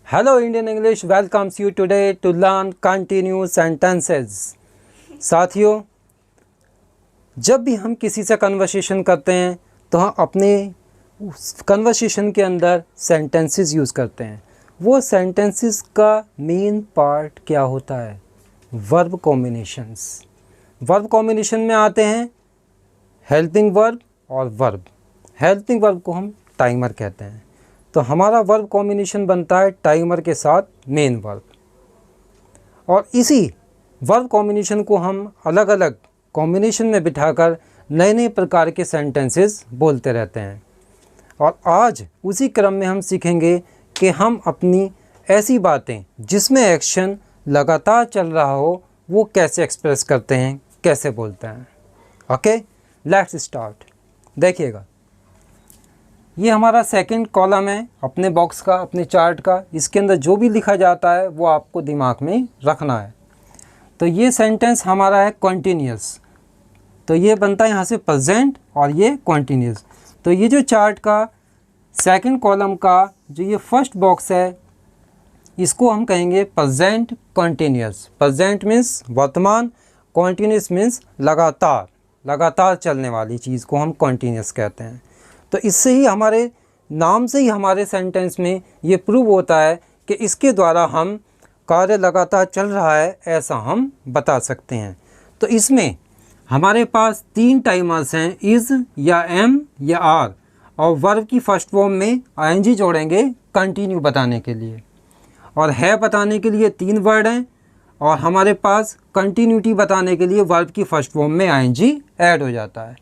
Hello Indian English welcomes you today to learn continuous sentences। साथियों, जब भी हम किसी से कन्वर्सेशन करते हैं तो हम अपने कन्वर्सेशन के अंदर सेंटेंसेस यूज़ करते हैं। वो सेंटेंसेस का मेन पार्ट क्या होता है? Verb combinations. वर्ब कॉम्बिनेशन में आते हैं हेल्पिंग वर्ब और वर्ब। हेल्पिंग वर्ब को हम टाइमर कहते हैं। तो हमारा वर्ब कॉम्बिनेशन बनता है टाइमर के साथ मेन वर्ब, और इसी वर्ब कॉम्बिनेशन को हम अलग अलग कॉम्बिनेशन में बिठाकर नए नए प्रकार के सेंटेंसेस बोलते रहते हैं। और आज उसी क्रम में हम सीखेंगे कि हम अपनी ऐसी बातें जिसमें एक्शन लगातार चल रहा हो वो कैसे एक्सप्रेस करते हैं, कैसे बोलते हैं। Okay, let's start. देखिएगा, ये हमारा सेकंड कॉलम है अपने बॉक्स का, अपने चार्ट का। इसके अंदर जो भी लिखा जाता है वो आपको दिमाग में रखना है। तो ये सेंटेंस हमारा है कॉन्टीन्यूअस, तो ये बनता है यहाँ से प्रेजेंट और ये कॉन्टीन्यूअस। तो ये जो चार्ट का सेकंड कॉलम का जो ये फर्स्ट बॉक्स है इसको हम कहेंगे प्रेजेंट कॉन्टीन्यूअस। प्रेजेंट मीन्स वर्तमान, कॉन्टीन्यूअस मीन्स लगातार चलने वाली चीज़ को हम कॉन्टीन्यूअस कहते हैं। तो इससे ही हमारे नाम से ही हमारे सेंटेंस में ये प्रूव होता है कि इसके द्वारा हम कार्य लगातार चल रहा है ऐसा हम बता सकते हैं। तो इसमें हमारे पास तीन टाइमर्स हैं, इज़ या एम या आर, और वर्ब की फर्स्ट फॉर्म में आईएनजी जोड़ेंगे कंटिन्यू बताने के लिए, और है बताने के लिए तीन वर्ड हैं, और हमारे पास कंटिन्यूटी बताने के लिए वर्ब की फर्स्ट फॉर्म में आईएनजी ऐड हो जाता है।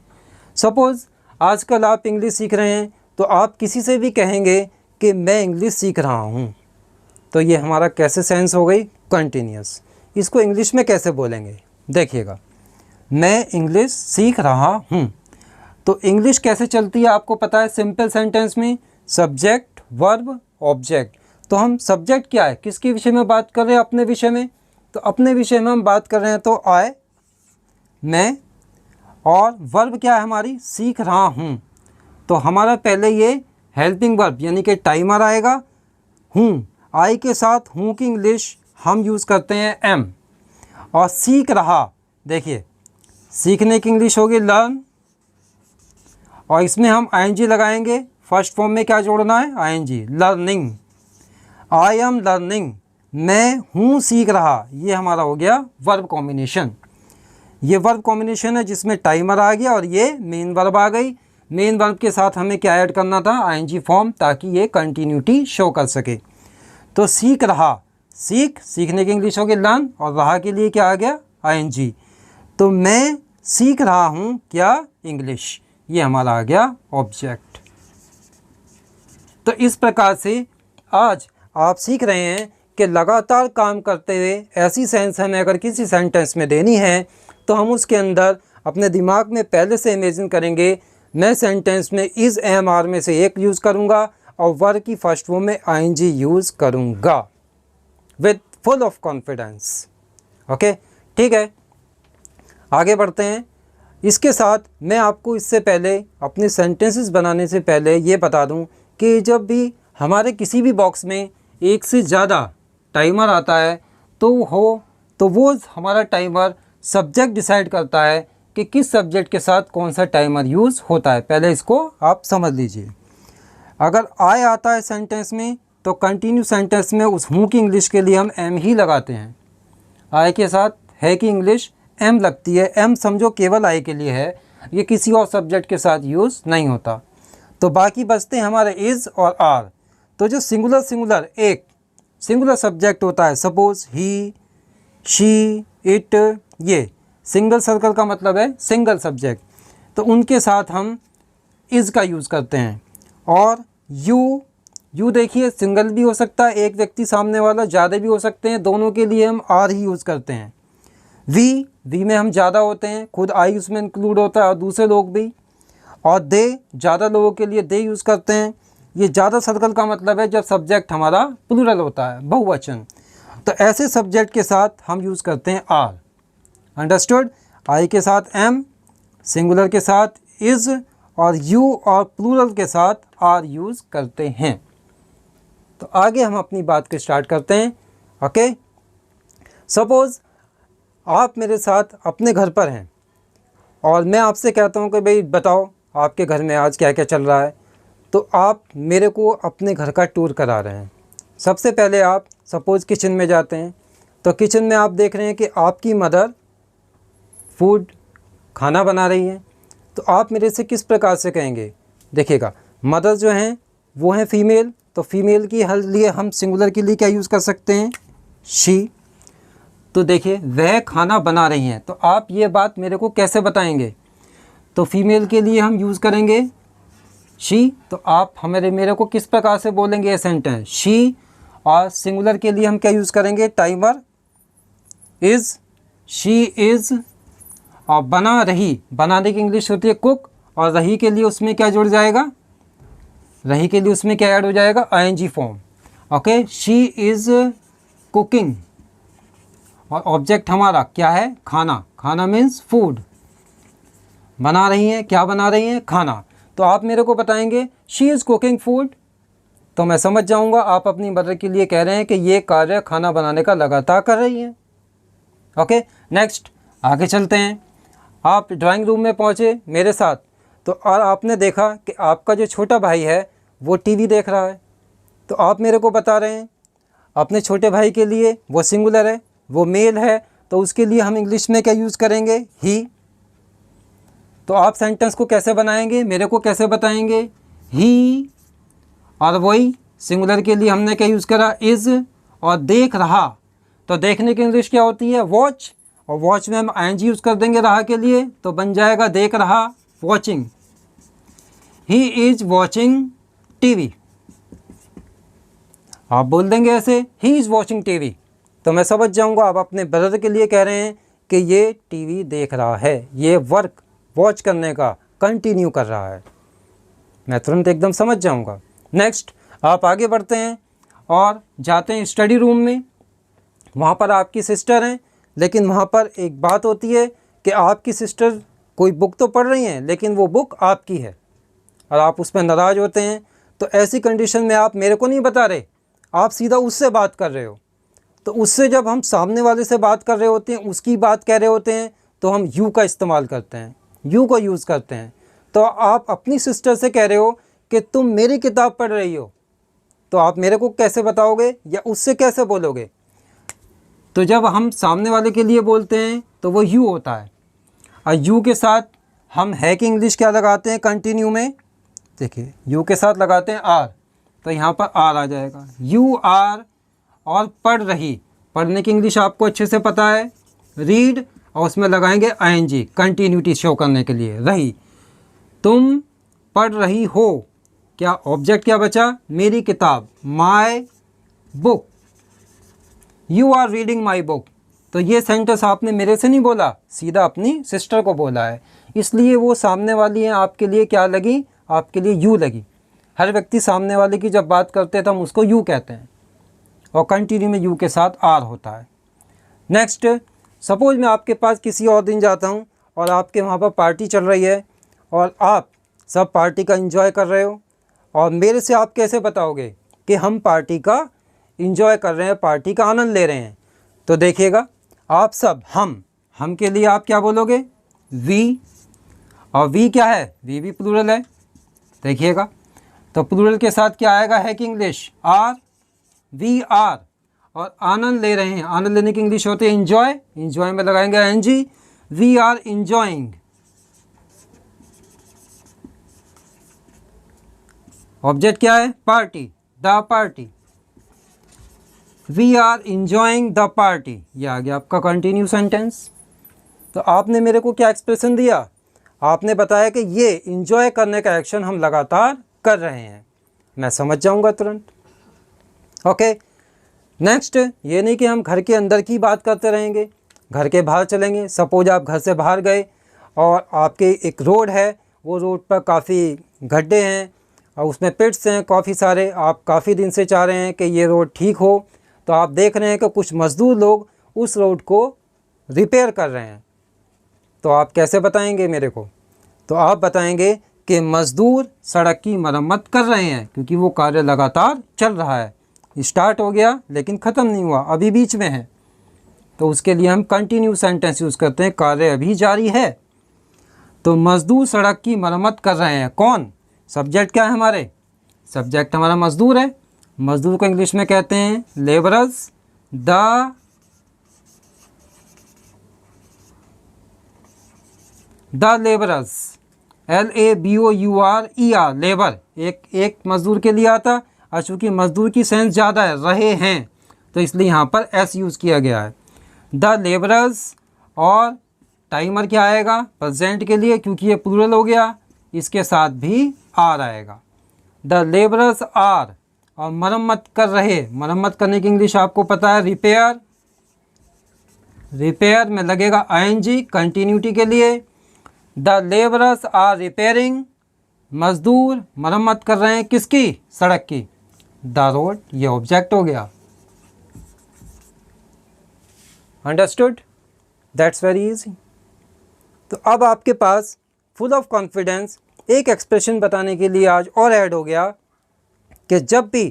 सपोज़ आजकल आप इंग्लिश सीख रहे हैं तो आप किसी से भी कहेंगे कि मैं इंग्लिश सीख रहा हूँ, तो ये हमारा कैसे सेंस हो गई? कंटिन्यूअस। इसको इंग्लिश में कैसे बोलेंगे? देखिएगा, मैं इंग्लिश सीख रहा हूँ। तो इंग्लिश कैसे चलती है आपको पता है? सिंपल सेंटेंस में सब्जेक्ट, वर्ब, ऑब्जेक्ट। तो हम सब्जेक्ट क्या है, किसके विषय में बात कर रहे हैं? अपने विषय में। तो अपने विषय में हम बात कर रहे हैं तो आई, मैं, और वर्ब क्या है हमारी? सीख रहा हूँ। तो हमारा पहले ये हेल्पिंग वर्ब यानी कि टाइमर आएगा। हूँ, आई के साथ हूँ की इंग्लिश हम यूज़ करते हैं एम। और सीख रहा, देखिए सीखने की इंग्लिश होगी लर्न, और इसमें हम आईएनजी लगाएंगे। फर्स्ट फॉर्म में क्या जोड़ना है? ING. Learning, I am learning, मैं हूँ सीख रहा। ये हमारा हो गया वर्ब कॉम्बिनेशन। ये वर्ब कॉम्बिनेशन है जिसमें टाइमर आ गया और ये मेन वर्ब आ गई। मेन वर्ब के साथ हमें क्या ऐड करना था? आईएनजी फॉर्म, ताकि ये कंटिन्यूटी शो कर सके। तो सीख रहा, सीखने की इंग्लिश हो गई लर्न, और रहा के लिए क्या आ गया? आईएनजी। तो मैं सीख रहा हूँ क्या? इंग्लिश। ये हमारा आ गया ऑब्जेक्ट। तो इस प्रकार से आज आप सीख रहे हैं कि लगातार काम करते हुए ऐसी सेंस हमें अगर किसी सेंटेंस में देनी है तो हम उसके अंदर अपने दिमाग में पहले से इमेजिन करेंगे, मैं सेंटेंस में इज़ एम आर में से एक यूज़ करूँगा और वर्ब की फर्स्ट फॉर्म में आईएनजी यूज़ करूँगा with full of confidence. Okay, ठीक है, आगे बढ़ते हैं। इसके साथ मैं आपको इससे पहले अपने सेंटेंसेस बनाने से पहले ये बता दूं कि जब भी हमारे किसी भी बॉक्स में एक से ज़्यादा टाइमर आता है तो वो हमारा टाइमर सब्जेक्ट डिसाइड करता है कि किस सब्जेक्ट के साथ कौन सा टाइमर यूज़ होता है। पहले इसको आप समझ लीजिए। अगर आई आता है सेंटेंस में तो कंटिन्यू सेंटेंस में उस हूँ की इंग्लिश के लिए हम एम ही लगाते हैं। आई के साथ है की इंग्लिश एम लगती है। एम समझो केवल आई के लिए है, ये किसी और सब्जेक्ट के साथ यूज़ नहीं होता। तो बाकी बचते हैं हमारे इज़ और आर। तो जो सिंगुलर एक सिंगुलर सब्जेक्ट होता है, सपोज़ ही, शी, इट, ये सिंगल सर्कल का मतलब है सिंगल सब्जेक्ट, तो उनके साथ हम इज़ का यूज़ करते हैं। और यू देखिए सिंगल भी हो सकता है, एक व्यक्ति सामने वाला, ज़्यादा भी हो सकते हैं, दोनों के लिए हम आर ही यूज़ करते हैं। वी में हम ज़्यादा होते हैं, खुद आई उसमें इंक्लूड होता है और दूसरे लोग भी। और दे, ज़्यादा लोगों के लिए दे यूज़ करते हैं। ये ज़्यादा सर्कल का मतलब है जब सब्जेक्ट हमारा प्लूरल होता है, बहुवचन। तो ऐसे सब्जेक्ट के साथ हम यूज़ करते हैं आर। अंडरस्टूड? आई के साथ एम, सिंगुलर के साथ इज़, और यू और प्लूरल के साथ आर यूज़ करते हैं। तो आगे हम अपनी बात को स्टार्ट करते हैं। ओके, सपोज़ आप मेरे साथ अपने घर पर हैं और मैं आपसे कहता हूँ कि भाई बताओ आपके घर में आज क्या क्या चल रहा है। तो आप मेरे को अपने घर का टूर करा रहे हैं। सबसे पहले आप सपोज़ किचन में जाते हैं, तो किचन में आप देख रहे हैं कि आपकी मदर फूड खाना बना रही है। तो आप मेरे से किस प्रकार से कहेंगे? देखिएगा, मदर जो हैं वो हैं फीमेल, तो फीमेल की हर लिए हम सिंगुलर के लिए क्या यूज़ कर सकते हैं? शी। तो देखिए वह खाना बना रही हैं, तो आप ये बात मेरे को कैसे बताएंगे? तो फीमेल के लिए हम यूज़ करेंगे शी। तो आप हमारे मेरे को किस प्रकार से बोलेंगे ये सेंटेंस? शी। और सिंगुलर के लिए हम क्या यूज़ करेंगे? Timer is, she is. और बना रही, बनाने की इंग्लिश होती है कुक, और रही के लिए उसमें क्या जुड़ जाएगा? रही के लिए उसमें क्या ऐड हो जाएगा? ING form. Okay, she is cooking, और ऑब्जेक्ट हमारा क्या है? खाना। खाना मीन्स फूड। बना रही हैं, क्या बना रही हैं? खाना। तो आप मेरे को बताएंगे शी इज़ कुकिंग फूड, तो मैं समझ जाऊंगा आप अपनी मदर के लिए कह रहे हैं कि ये कार्य खाना बनाने का लगातार कर रही हैं। ओके, नेक्स्ट आगे चलते हैं। आप ड्राइंग रूम में पहुंचे मेरे साथ, तो और आपने देखा कि आपका जो छोटा भाई है वो टीवी देख रहा है। तो आप मेरे को बता रहे हैं अपने छोटे भाई के लिए वो सिंगुलर है, वो मेल है, तो उसके लिए हम इंग्लिश में क्या यूज़ करेंगे? ही। तो आप सेंटेंस को कैसे बनाएंगे, मेरे को कैसे बताएंगे? ही। और वही सिंगुलर के लिए हमने क्या यूज़ करा? इज़। और देख रहा, तो देखने की इंग्लिश क्या होती है? वॉच। और वॉच में हम आईएनजी यूज़ कर देंगे रहा के लिए, तो बन जाएगा देख रहा, watching. He is watching TV. आप बोल देंगे ऐसे, ही इज़ वॉचिंग टीवी, तो मैं समझ जाऊंगा आप अपने ब्रदर के लिए कह रहे हैं कि ये टीवी देख रहा है, ये वर्क वॉच करने का कंटिन्यू कर रहा है। मैं तुरंत एकदम समझ जाऊंगा। नेक्स्ट आप आगे बढ़ते हैं और जाते हैं स्टडी रूम में। वहाँ पर आपकी सिस्टर हैं, लेकिन वहाँ पर एक बात होती है कि आपकी सिस्टर कोई बुक तो पढ़ रही हैं, लेकिन वो बुक आपकी है और आप उस पर नाराज़ होते हैं। तो ऐसी कंडीशन में आप मेरे को नहीं बता रहे, आप सीधा उससे बात कर रहे हो। तो उससे जब हम सामने वाले से बात कर रहे होते हैं, उसकी बात कह रहे होते हैं, तो हम यू का इस्तेमाल करते हैं, यू को यूज़ करते हैं। तो आप अपनी सिस्टर से कह रहे हो कि तुम मेरी किताब पढ़ रही हो, तो आप मेरे को कैसे बताओगे या उससे कैसे बोलोगे? तो जब हम सामने वाले के लिए बोलते हैं तो वो यू होता है, और यू के साथ हम है कि इंग्लिश क्या लगाते हैं कंटिन्यू में? देखिए यू के साथ लगाते हैं आर, तो यहाँ पर आर आ जाएगा, यू आर। और पढ़ रही, पढ़ने की इंग्लिश आपको अच्छे से पता है, रीड, और उसमें लगाएंगे आईएनजी कंटिन्यूटी शो करने के लिए, रही। तुम पढ़ रही हो, क्या ऑब्जेक्ट क्या बचा? मेरी किताब, my book. You are reading my book. तो ये सेंटेंस आपने मेरे से नहीं बोला, सीधा अपनी सिस्टर को बोला है, इसलिए वो सामने वाली है आपके लिए क्या लगी? आपके लिए यू लगी। हर व्यक्ति सामने वाले की जब बात करते हैं तो हम उसको यू कहते हैं, और कंटिन्यू में यू के साथ आर होता है। नेक्स्ट, सपोज मैं आपके पास किसी और दिन जाता हूँ और आपके वहाँ पर पार्टी चल रही है और आप सब पार्टी का एंजॉय कर रहे हो, और मेरे से आप कैसे बताओगे कि हम पार्टी का एंजॉय कर रहे हैं, पार्टी का आनंद ले रहे हैं? तो देखिएगा आप सब हम के लिए आप क्या बोलोगे? वी। और वी क्या है? वी भी प्लूरल है, देखिएगा। तो प्लूरल के साथ क्या आएगा? है कि इंग्लिश आर, वी आर। और आनंद ले रहे हैं, आनंद लेने की इंग्लिश होती है एंजॉय, एंजॉय में लगाएंगे NG, we are enjoying. Object क्या है? Party, the party, we are enjoying the party. ये आ गया आपका कंटिन्यू सेंटेंस। तो आपने मेरे को क्या एक्सप्रेशन दिया? आपने बताया कि ये एंजॉय करने का एक्शन हम लगातार कर रहे हैं, मैं समझ जाऊंगा तुरंत। ओके, नेक्स्ट, ये नहीं कि हम घर के अंदर की बात करते रहेंगे, घर के बाहर चलेंगे। सपोज आप घर से बाहर गए और आपके एक रोड है, वो रोड पर काफ़ी गड्ढे हैं और उसमें पिट्स हैं काफ़ी सारे। आप काफ़ी दिन से चाह रहे हैं कि ये रोड ठीक हो, तो आप देख रहे हैं कि कुछ मज़दूर लोग उस रोड को रिपेयर कर रहे हैं। तो आप कैसे बताएंगे मेरे को? तो आप बताएंगे कि मज़दूर सड़क की मरम्मत कर रहे हैं, क्योंकि वो कार्य लगातार चल रहा है। स्टार्ट हो गया लेकिन ख़त्म नहीं हुआ, अभी बीच में है, तो उसके लिए हम कंटिन्यू सेंटेंस यूज़ करते हैं, कार्य अभी जारी है। तो मज़दूर सड़क की मरम्मत कर रहे हैं, कौन? सब्जेक्ट क्या है हमारे? सब्जेक्ट हमारा मज़दूर है। मज़दूर को इंग्लिश में कहते हैं labourers. The labourers, LABOURER, labour एक मज़दूर के लिए आता, और चूँकि मज़दूर की सेंस ज़्यादा है, रहे हैं, तो इसलिए यहाँ पर S यूज़ किया गया है। द लेबरर्स, और टाइमर क्या आएगा प्रेजेंट के लिए, क्योंकि ये प्लूरल हो गया, इसके साथ भी आर आएगा। द लेबरर्स आर, और मरम्मत कर रहे, मरम्मत करने की इंग्लिश आपको पता है रिपेयर। रिपेयर में लगेगा ING कंटिन्यूटी के लिए। द लेबरर्स आर रिपेयरिंग, मजदूर मरम्मत कर रहे हैं किसकी? सड़क की। द रोड, ये ऑब्जेक्ट हो गया। अंडरस्टूड? That's very easy. तो अब आपके पास फुल ऑफ कॉन्फिडेंस एक एक्सप्रेशन बताने के लिए आज और ऐड हो गया कि जब भी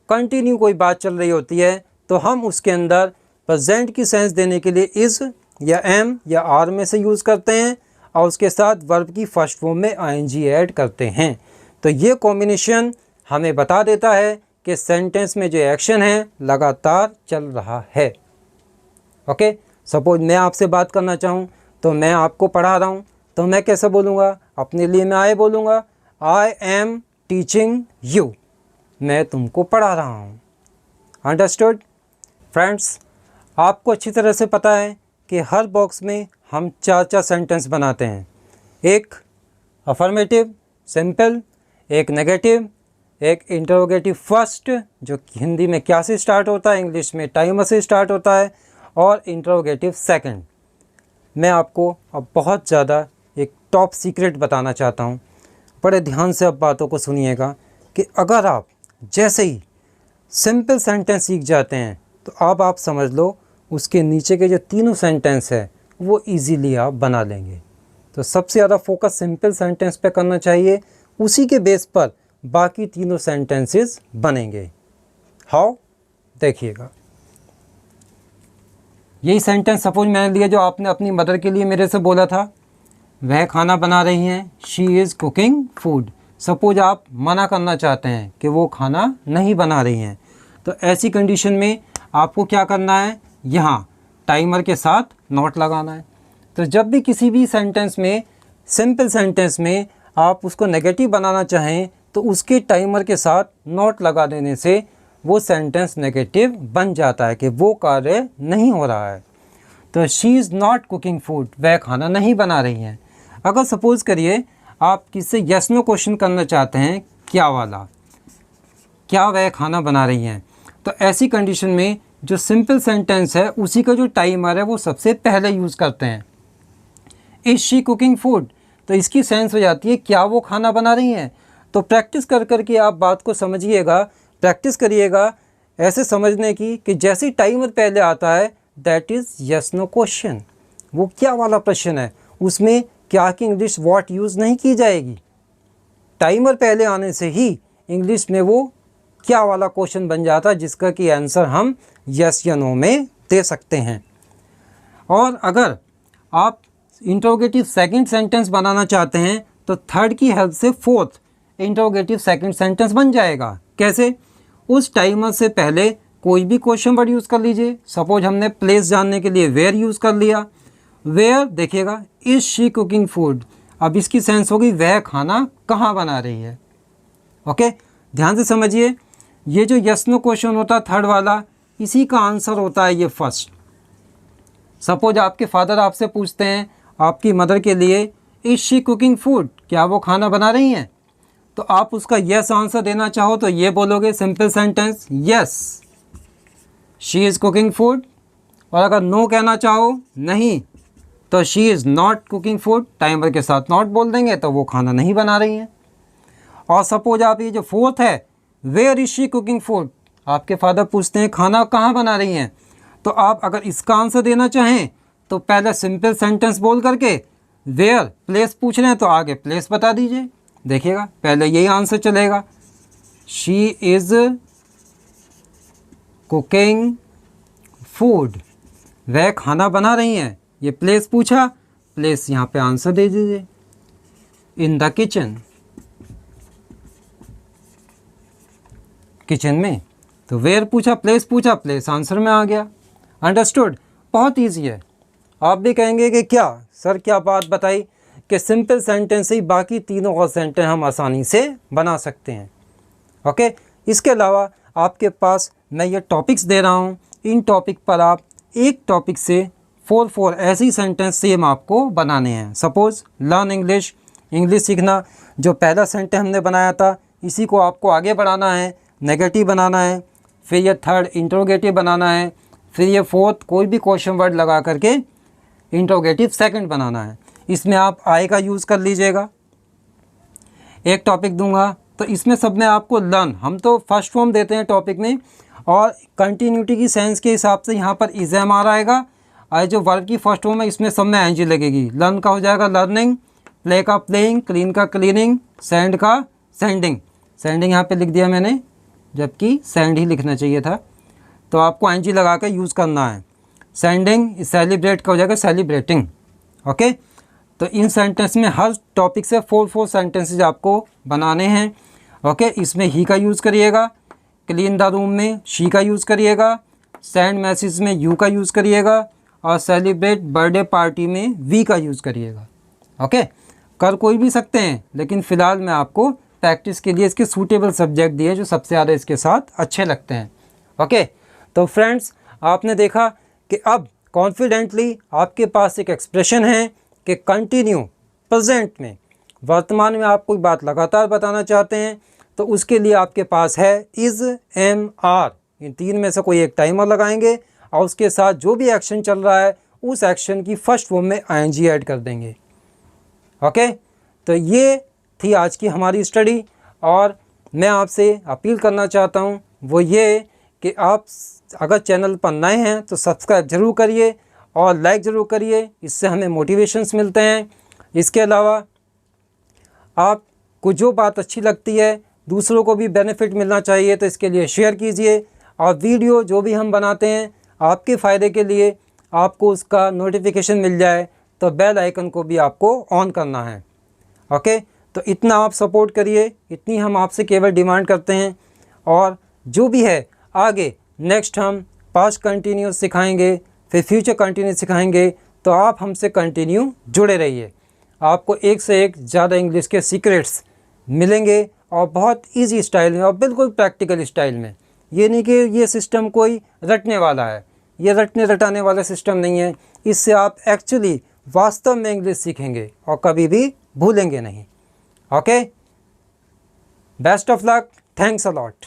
कंटिन्यू कोई बात चल रही होती है तो हम उसके अंदर प्रेजेंट की सेंस देने के लिए इज़ या एम या आर में से यूज़ करते हैं, और उसके साथ वर्ब की फर्स्ट फॉर्म में ING ऐड करते हैं। तो ये कॉम्बिनेशन हमें बता देता है कि सेंटेंस में जो एक्शन है लगातार चल रहा है। ओके, सपोज मैं आपसे बात करना चाहूँ तो मैं आपको पढ़ा रहा हूँ, तो मैं कैसे बोलूँगा? अपने लिए मैं आई बोलूँगा, आई एम टीचिंग यू, मैं तुमको पढ़ा रहा हूँ। अंडरस्टूड? फ्रेंड्स, आपको अच्छी तरह से पता है कि हर बॉक्स में हम 4 सेंटेंस बनाते हैं, एक अफर्मेटिव सिंपल, एक नेगेटिव, एक इंटरोगेटिव फर्स्ट जो हिंदी में क्या से स्टार्ट होता है, इंग्लिश में टाइमर से स्टार्ट होता है, और इंटरोगेटिव सेकंड। मैं आपको अब बहुत ज़्यादा एक टॉप सीक्रेट बताना चाहता हूँ, बड़े ध्यान से अब बातों को सुनिएगा कि अगर आप जैसे ही सिंपल सेंटेंस सीख जाते हैं तो अब आप समझ लो उसके नीचे के जो तीनों सेंटेंस है वो इजीली आप बना लेंगे। तो सबसे ज़्यादा फोकस सिंपल सेंटेंस पे करना चाहिए, उसी के बेस पर बाकी तीनों सेंटेंसेस बनेंगे। हाउ? देखिएगा, यही सेंटेंस सपोज मैंने लिया जो आपने अपनी मदर के लिए मेरे से बोला था, वह खाना बना रही हैं, she is cooking food. Suppose आप मना करना चाहते हैं कि वो खाना नहीं बना रही हैं, तो ऐसी कंडीशन में आपको क्या करना है? यहाँ टाइमर के साथ नोट लगाना है। तो जब भी किसी भी सेंटेंस में, सिंपल सेंटेंस में आप उसको नेगेटिव बनाना चाहें तो उसके टाइमर के साथ नोट लगा देने से वो सेंटेंस नेगेटिव बन जाता है कि वो कार्य नहीं हो रहा है। तो she is not cooking food, वह खाना नहीं बना रही हैं। अगर सपोज़ करिए आप किससे यस नो क्वेश्चन करना चाहते हैं, क्या वाला, क्या वह खाना बना रही हैं, तो ऐसी कंडीशन में जो सिंपल सेंटेंस है उसी का जो टाइमर है वो सबसे पहले यूज़ करते हैं। इज़ शी कुकिंग फूड, तो इसकी सेंस हो जाती है क्या वो खाना बना रही हैं। तो प्रैक्टिस कर कर के आप बात को समझिएगा, प्रैक्टिस करिएगा ऐसे समझने की कि जैसे टाइमर पहले आता है that is yes no question, वो क्या वाला प्रश्न है, उसमें क्या की इंग्लिश व्हाट यूज़ नहीं की जाएगी। टाइमर पहले आने से ही इंग्लिश में वो क्या वाला क्वेश्चन बन जाता है जिसका कि आंसर हम यस या नो में दे सकते हैं। और अगर आप इंटरोगेटिव सेकंड सेंटेंस बनाना चाहते हैं तो थर्ड की हेल्प से फोर्थ इंटरोगेटिव सेकंड सेंटेंस बन जाएगा। कैसे? उस टाइमर से पहले कोई भी क्वेश्चन वर्ड यूज़ कर लीजिए। सपोज हमने प्लेस जानने के लिए वेयर यूज़ कर लिया, वेयर देखिएगा इज़ शी कुकिंग फूड, अब इसकी सेंस होगी वह खाना कहाँ बना रही है। ओके, ध्यान से समझिए, ये जो यस नो क्वेश्चन होता है थर्ड वाला, इसी का आंसर होता है ये फर्स्ट। सपोज आपके फादर आपसे पूछते हैं आपकी मदर के लिए इज़ शी कुकिंग फूड, क्या वो खाना बना रही हैं, तो आप उसका यस आंसर देना चाहो तो ये बोलोगे simple sentence yes she is cooking food, और अगर नो कहना चाहो नहीं तो she is not cooking food, timer के साथ नॉट बोल देंगे तो वो खाना नहीं बना रही हैं। और सपोज आप ये जो फोर्थ है where is she cooking food, आपके फादर पूछते हैं खाना कहाँ बना रही हैं, तो आप अगर इसका आंसर देना चाहें तो पहले सिंपल सेंटेंस बोल करके वेयर प्लेस पूछ रहे हैं तो आगे प्लेस बता दीजिए। देखिएगा पहले यही आंसर चलेगा, शी इज़ कुकिंग फूड, वह खाना बना रही हैं। ये प्लेस पूछा, प्लेस यहाँ पे आंसर दे दीजिए, इन द किचन, किचन में। तो वेयर पूछा, प्लेस आंसर में आ गया। अंडरस्टूड? बहुत ईजी है। आप भी कहेंगे कि क्या सर, क्या बात बताई कि सिंपल सेंटेंस से ही बाकी तीनों और सेंटेंस हम आसानी से बना सकते हैं। ओके, इसके अलावा आपके पास मैं ये टॉपिक्स दे रहा हूँ, इन टॉपिक पर आप एक टॉपिक से 4 ऐसी सेंटेंस सेम आपको बनाने हैं। सपोज़ लर्न इंग्लिश, इंग्लिश सीखना, जो पहला सेंटेंस हमने बनाया था इसी को आपको आगे बढ़ाना है, नेगेटिव बनाना है, फिर ये थर्ड इंट्रोगेटिव बनाना है, फिर ये फोर्थ कोई भी क्वेश्चन वर्ड लगा करके इंट्रोगेटिव सेकंड बनाना है। इसमें आप आई का यूज़ कर लीजिएगा। एक टॉपिक दूंगा तो इसमें सब में आपको लर्न, हम तो फर्स्ट फॉर्म देते हैं टॉपिक में, और कंटिन्यूटी की सेंस के हिसाब से यहाँ पर इज एम आर आएगा, और जो वर्ब की फर्स्ट फॉर्म है इसमें सब में एनजी लगेगी। लर्न का हो जाएगा लर्निंग, प्ले का प्लेइंग, क्लीन का क्लीनिंग, सेंड का सेंडिंग। सेंडिंग यहाँ पे लिख दिया मैंने, जबकि सेंड ही लिखना चाहिए था, तो आपको एनजी लगा कर यूज़ करना है। सेंडिंग, सेलिब्रेट का हो जाएगा सेलिब्रेटिंग। ओके, तो इन सेंटेंस में हर टॉपिक से 4 सेंटेंसेज आपको बनाने हैं। ओके, इसमें ही का यूज़ करिएगा, क्लीन द रूम में शी का यूज़ करिएगा, सेंड मैसेज में यू का यूज़ करिएगा, और सेलिब्रेट बर्थडे पार्टी में वी का यूज़ करिएगा। ओके, कर कोई भी सकते हैं, लेकिन फ़िलहाल मैं आपको प्रैक्टिस के लिए इसके सूटेबल सब्जेक्ट दिए जो सबसे ज़्यादा इसके साथ अच्छे लगते हैं। ओके, तो फ्रेंड्स आपने देखा कि अब कॉन्फिडेंटली आपके पास एक एक्सप्रेशन है कि कंटिन्यू प्रेजेंट में, वर्तमान में आप कोई बात लगातार बताना चाहते हैं तो उसके लिए आपके पास है इज़, एम, आर, इन तीन में से कोई एक टाइमर लगाएंगे और उसके साथ जो भी एक्शन चल रहा है उस एक्शन की फर्स्ट फॉर्म में आईएनजी ऐड कर देंगे। ओके, तो ये थी आज की हमारी स्टडी, और मैं आपसे अपील करना चाहता हूँ वो ये कि आप अगर चैनल पर नए हैं तो सब्सक्राइब ज़रूर करिए और लाइक ज़रूर करिए, इससे हमें मोटिवेशंस मिलते हैं। इसके अलावा आपको जो बात अच्छी लगती है, दूसरों को भी बेनिफिट मिलना चाहिए, तो इसके लिए शेयर कीजिए, और वीडियो जो भी हम बनाते हैं आपके फ़ायदे के लिए आपको उसका नोटिफिकेशन मिल जाए, तो बेल आइकन को भी आपको ऑन करना है। ओके, तो इतना आप सपोर्ट करिए, इतनी हम आपसे केवल डिमांड करते हैं। और जो भी है आगे नेक्स्ट हम पास्ट कंटिन्यूस सिखाएंगे, फिर फ्यूचर कंटिन्यूस सिखाएंगे, तो आप हमसे कंटिन्यू जुड़े रहिए। आपको एक से एक ज़्यादा इंग्लिश के सीक्रेट्स मिलेंगे, और बहुत इजी स्टाइल में और बिल्कुल प्रैक्टिकल स्टाइल में। ये नहीं कि ये सिस्टम कोई रटने वाला है, ये रटने रटाने वाला सिस्टम नहीं है। इससे आप एक्चुअली वास्तव में इंग्लिश सीखेंगे और कभी भी भूलेंगे नहीं। Okay, best of luck, thanks a lot.